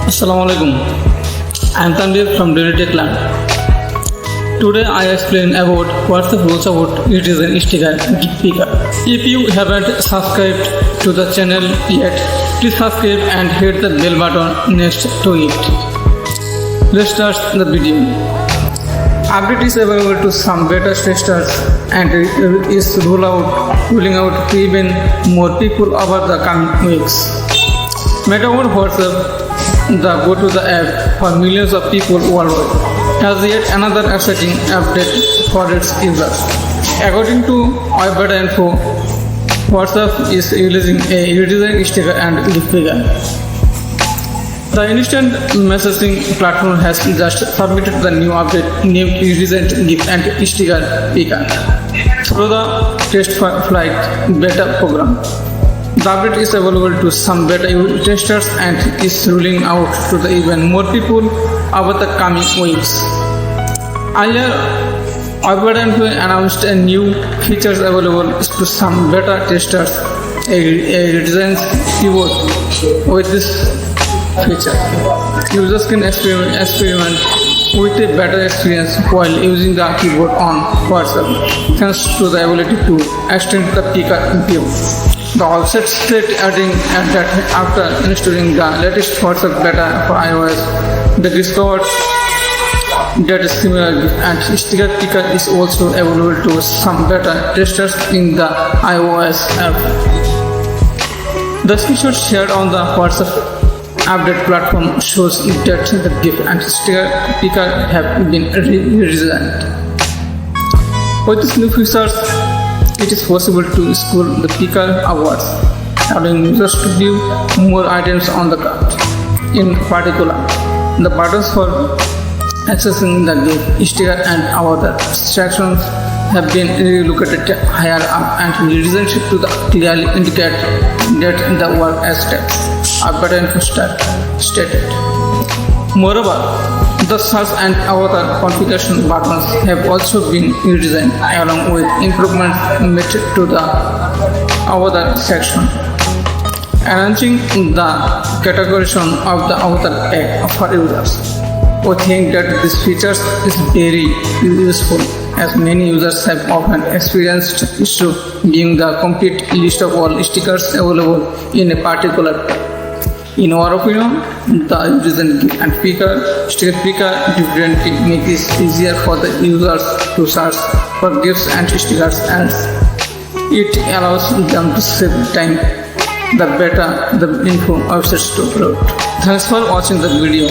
Assalamu alaikum. I am Tanvir from Daily Techland. Today I explain about what's the rules about redesign sticker gift picker. If you haven't subscribed to the channel yet, please subscribe and hit the bell button next to it. Let's start the video. Update is available to some beta testers and is rolling out to even more people over the coming weeks. Meta over WhatsApp, the go-to app for millions of people worldwide, has yet another exciting update for its users. According to Beta Info, WhatsApp is releasing a redesigned sticker and gift picker. The instant messaging platform has just submitted the new update named redesigned gift and sticker picker through the test flight beta program. The update is available to some beta testers and is rolling out to the even more people over the coming weeks. Earlier, Beta Info announced a new features available to some beta testers, a redesigned keyboard with this feature. Users can experiment with a better experience while using the keyboard on WhatsApp, thanks to the ability to extend the picker view. The website said adding that after installing the latest WhatsApp beta for iOS, they discovered that a similar gift and sticker picker is also available to some beta testers in the iOS app. The screenshot shared on the WhatsApp update platform shows that the gift and sticker picker have been redesigned. With these new features, it is possible to scroll the picker upwards, allowing users to view more items on the cart. In particular, the buttons for accessing the gift, sticker and other sections have been relocated higher up and redesigned to clearly indicate that the work as steps. Beta Info stated. Moreover, the search and avatar configuration buttons have also been redesigned along with improvements made to the avatar section, arranging the categorization of the avatar tag for users. We think that this feature is very useful, as many users have often experienced issue viewing the complete list of all stickers available in a particular tag. In our opinion, the redesigned gift and sticker picker differently make it easier for the users to search for gifts and stickers, as it allows them to save time the info websites to upload. Thanks for watching the video.